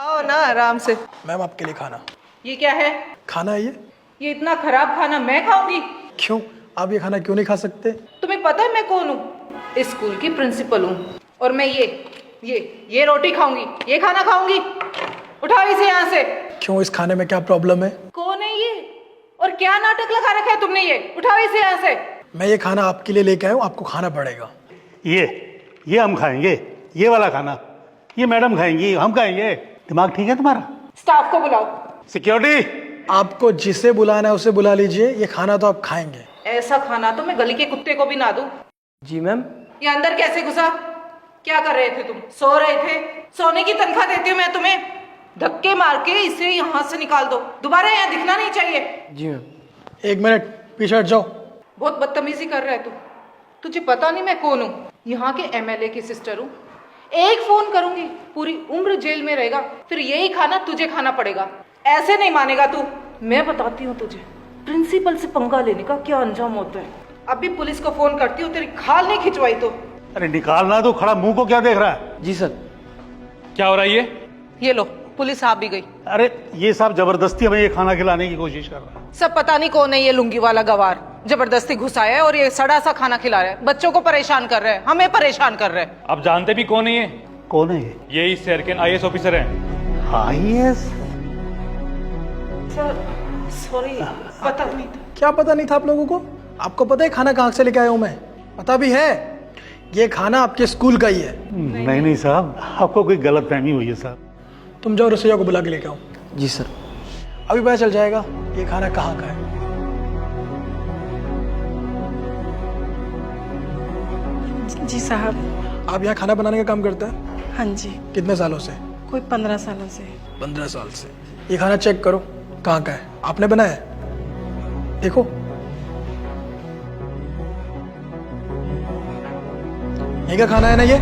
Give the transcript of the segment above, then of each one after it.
खाओ ना आराम से। मैम आपके लिए खाना। ये क्या है? खाना है ये इतना खराब खाना मैं खाऊंगी? क्यों? आप ये खाना क्यों नहीं खा सकते? तुम्हें पता है मैं कौन हूँ? इस स्कूल की प्रिंसिपल हूँ और मैं ये रोटी खाऊंगी, ये खाना खाऊंगी। उठाओ इसे यहाँ से। क्यों? इस खाने में क्या प्रॉब्लम है? कौन है ये और क्या नाटक लगा रखा है तुमने? ये उठाओ इसे यहाँ से। मैं ये खाना आपके लिए लेके आया हूँ, आपको खाना पड़ेगा। ये हम खाएंगे, ये वाला खाना ये मैडम खाएंगी, हम खाएंगे। दिमाग ठीक है तुम्हारा? स्टाफ को बुलाओ। सिक्योरिटी। आपको जिसे बुलाना है उसे बुला लीजिए, ये खाना तो आप खाएंगे। ऐसा खाना तो मैं गली के कुत्ते को भी ना दूं। जी मैम। ये अंदर कैसे घुसा? क्या कर रहे थे तुम? सो रहे थे? सोने की तनख्वाह देती हूँ मैं तुम्हें। धक्के मार के इसे यहाँ से निकाल दो, दोबारा यहाँ दिखना नहीं चाहिए। जी मैम। 1 मिनट पीछे हट जाओ। बहुत बदतमीजी कर रहा है तू। तुझे पता नहीं मैं कौन हूँ? यहाँ के एमएलए की सिस्टर हूँ। एक फोन करूंगी पूरी उम्र जेल में रहेगा, फिर यही खाना तुझे खाना पड़ेगा। ऐसे नहीं मानेगा तू। मैं बताती हूँ तुझे प्रिंसिपल से पंगा लेने का क्या अंजाम होता है। अभी पुलिस को फोन करती हूँ, तेरी खाल नहीं खिंचवाई तो। अरे निकालना तो, खड़ा मुंह को क्या देख रहा है? जी सर। क्या हो रहा है ये लो, पुलिस आ भी गई। अरे ये साहब जबरदस्ती हमें ये खाना खिलाने की कोशिश कर रहा है। सब पता नहीं कौन है ये लुंगी वाला गवार, जबरदस्ती घुसाया है और ये सड़ा सा खाना खिला रहा है। बच्चों को परेशान कर रहा है, हमें परेशान कर रहा है। आप जानते भी कौन है ये? कौन है ये? यही शहर के IAS ऑफिसर हैं। IAS? सर सॉरी, पता नहीं था। क्या पता नहीं था आप लोगों को? आपको पता है खाना कहाँ से लेके आया हूँ मैं? पता भी है ये खाना आपके स्कूल का ही है। नहीं साहब, आपको कोई गलत फहमी हुई है साहब। तुम जाओ रसोइया को बुला के लेके आओ। जी सर। अभी पता चल जाएगा ये खाना कहाँ का है। जी साहब। आप यहाँ खाना बनाने का काम करते हैं? हाँ जी। कितने सालों से? कोई 15 सालों से। 15 साल से। ये खाना चेक करो कहाँ का है। आपने बनाया है? देखो। यही का खाना है ना ये?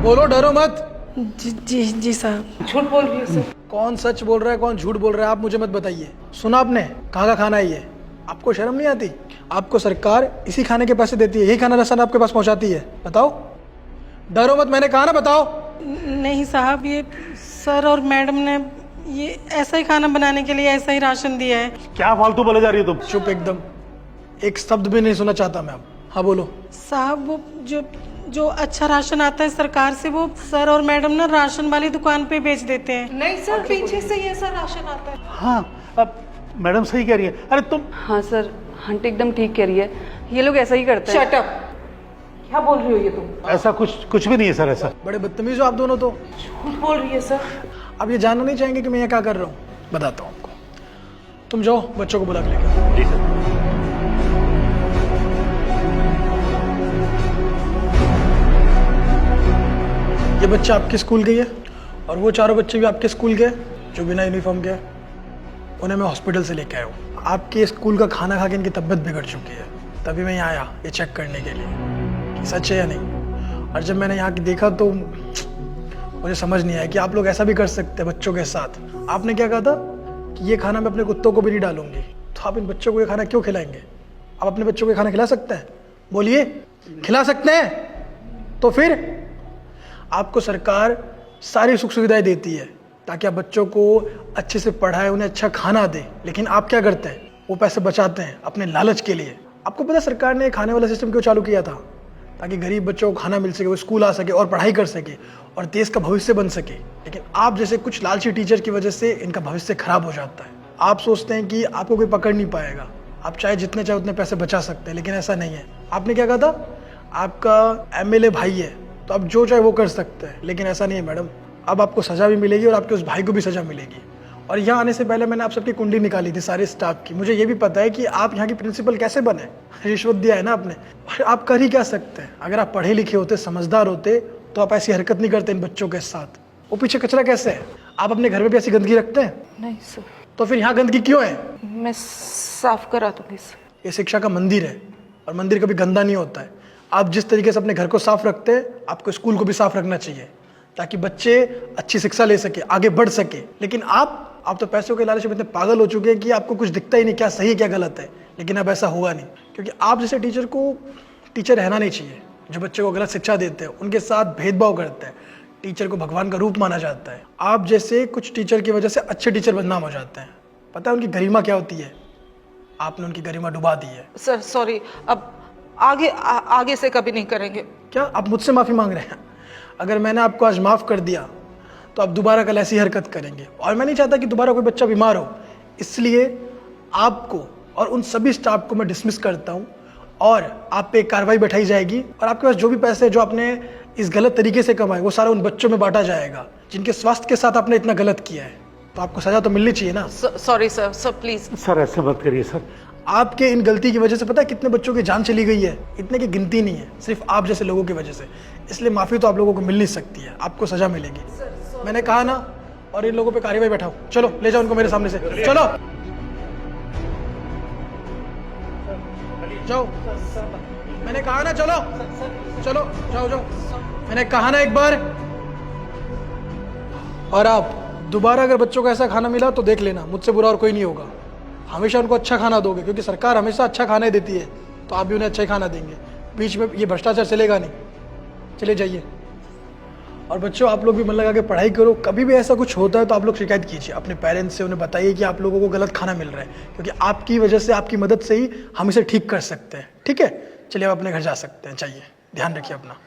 बोलो, डरो मत। जी साहब। झूठ बोल रही है सर। कौन सच बोल रहा है कौन झूठ बोल रहा है आप मुझे मत बताइए। सुना आपने कहाँ का खाना है ये? आपको शर्म नहीं आती? आपको सरकार इसी खाने के पैसे देती है, यही खाना राशन आपके पास पहुंचाती है। बताओ, डरो मत, मैंने कहा ना बताओ। नहीं साहब, ये सर और मैडम ने ये ऐसा ही खाना बनाने के लिए ऐसा ही राशन दिया है। क्या फालतू बोले जा रही हो तुम? चुप एकदम, एक शब्द भी नहीं सुनना चाहता मैं अब। हाँ बोलो। साहब वो जो अच्छा राशन आता है सरकार से, वो सर और मैडम ना राशन वाली दुकान पे बेच देते हैं। नहीं सर, पीछे से ये ऐसा राशन आता है। हाँ, अब मैडम सही कह रही है। अरे तुम। हाँ सर, आंटी एकदम ठीक कह रही है, ये लोग ऐसा ही करते हैं। Shut up. क्या बोल रही हो ये तुम? ऐसा कुछ भी नहीं है सर। ऐसा बड़े बदतमीज हो आप दोनों तो। झूठ बोल रही है सर। अब ये जानना नहीं चाहेंगे कि मैं यहाँ क्या कर रहा हूँ? बताता हूँ आपको। तुम जाओ बच्चों को बुला के लेकर आओ। जी सर। ये बच्चा आपके स्कूल के ही है और वो चारों बच्चे भी आपके स्कूल के हैं जो बिना यूनिफॉर्म के हैं। उन्हें मैं हॉस्पिटल से लेके आया हूँ। आपके स्कूल का खाना खा के इनकी तबीयत बिगड़ चुकी है, तभी मैं यहाँ आया ये चेक करने के लिए कि सच है या नहीं। और जब मैंने यहाँ की देखा तो मुझे समझ नहीं आया कि आप लोग ऐसा भी कर सकते हैं बच्चों के साथ। आपने क्या कहा था कि ये खाना मैं अपने कुत्तों को भी नहीं डालूंगी, तो आप इन बच्चों को ये खाना क्यों खिलाएंगे? आप अपने बच्चों को ये खाना खिला सकते हैं? बोलिए, खिला सकते हैं? तो फिर आपको सरकार सारी सुख सुविधाएं देती है ताकि आप बच्चों को अच्छे से पढ़ाएं, उन्हें अच्छा खाना दें, लेकिन आप क्या करते हैं? वो पैसे बचाते हैं अपने लालच के लिए। आपको पता है सरकार ने खाने वाला सिस्टम क्यों चालू किया था? ताकि गरीब बच्चों को खाना मिल सके, वो स्कूल आ सके और पढ़ाई कर सके और देश का भविष्य बन सके। लेकिन आप जैसे कुछ लालची टीचर की वजह से इनका भविष्य खराब हो जाता है। आप सोचते हैं कि आपको कोई पकड़ नहीं पाएगा, आप चाहे जितने चाहे उतने पैसे बचा सकते हैं, लेकिन ऐसा नहीं है। आपने क्या कहा था? आपका MLA भाई है तो आप जो चाहे वो कर सकते हैं, लेकिन ऐसा नहीं है मैडम। अब आपको सजा भी मिलेगी और आपके उस भाई को भी सजा मिलेगी। और यहाँ आने से पहले मैंने आप सबकी कुंडली निकाली थी सारे स्टाफ की। मुझे ये भी पता है कि आप यहाँ की प्रिंसिपल कैसे बने। रिश्वत दिया है ना आपने, और आप कर ही क्या सकते हैं? अगर आप पढ़े लिखे होते, समझदार होते, तो आप ऐसी हरकत नहीं करते इन बच्चों के साथ। वो पीछे कचरा कैसे है? आप अपने घर में भी ऐसी गंदगी रखते हैं? नहीं सर। तो फिर यहाँ गंदगी क्यों है? मैं साफ करा दूंगी सर। ये शिक्षा का मंदिर है और मंदिर कभी गंदा नहीं होता है। आप जिस तरीके से अपने घर को साफ रखते हैं, आपको स्कूल को भी साफ रखना चाहिए ताकि बच्चे अच्छी शिक्षा ले सके, आगे बढ़ सके। लेकिन आप तो पैसों के लालच में इतने पागल हो चुके हैं कि आपको कुछ दिखता ही नहीं क्या सही है क्या गलत है। लेकिन अब ऐसा होगा नहीं, क्योंकि आप जैसे टीचर को टीचर रहना नहीं चाहिए जो बच्चे को गलत शिक्षा देते हैं, उनके साथ भेदभाव करते हैं, टीचर को भगवान का रूप माना जाता है। आप जैसे कुछ टीचर की वजह से अच्छे टीचर बदनाम हो जाते हैं। पता है उनकी गरिमा क्या होती है? आपने उनकी गरिमा डुबा दी है। सर सॉरी, अब आगे से कभी नहीं करेंगे। क्या आप मुझसे माफ़ी मांग रहे हैं? अगर मैंने आपको आज माफ़ कर दिया तो आप दोबारा कल ऐसी हरकत करेंगे, और मैं नहीं चाहता कि दोबारा कोई बच्चा बीमार हो। इसलिए आपको और उन सभी स्टाफ को मैं डिसमिस करता हूँ और आप पे एक कार्रवाई बैठाई जाएगी, और आपके पास जो भी पैसे जो आपने इस गलत तरीके से कमाए वो सारा उन बच्चों में बांटा जाएगा जिनके स्वास्थ्य के साथ आपने इतना गलत किया है। तो आपको सजा तो मिलनी चाहिए ना। Sorry sir, sir please. Sir ऐसे मत करिए सर। आपके इन गलती की वजह से पता है कितने बच्चों की जान चली गई है? इतने की गिनती नहीं है, सिर्फ आप जैसे लोगों की वजह से। इसलिए माफ़ी तो आप लोगों को मिल नहीं सकती है, आपको सजा मिलेगी। मैंने कहा ना, और इन लोगों पे कार्रवाई बैठाओ। चलो ले जाओ उनको मेरे सामने से, चलो जाओ। मैंने कहा ना चलो, चलो जाओ जाओ, मैंने कहा ना एक बार। और आप दोबारा अगर बच्चों को ऐसा खाना मिला तो देख लेना, मुझसे बुरा और कोई नहीं होगा। हमेशा उनको अच्छा खाना दोगे, क्योंकि सरकार हमेशा अच्छा खाना ही देती है, तो आप भी उन्हें अच्छा ही खाना देंगे। बीच में ये भ्रष्टाचार चलेगा नहीं। चले जाइए। और बच्चों, आप लोग भी मन लगा के पढ़ाई करो। कभी भी ऐसा कुछ होता है तो आप लोग शिकायत कीजिए अपने पेरेंट्स से, उन्हें बताइए कि आप लोगों को गलत खाना मिल रहा है, क्योंकि आपकी वजह से, आपकी मदद से ही हम इसे ठीक कर सकते हैं। ठीक है, चलिए आप अपने घर जा सकते हैं। चाहिए, ध्यान रखिए अपना।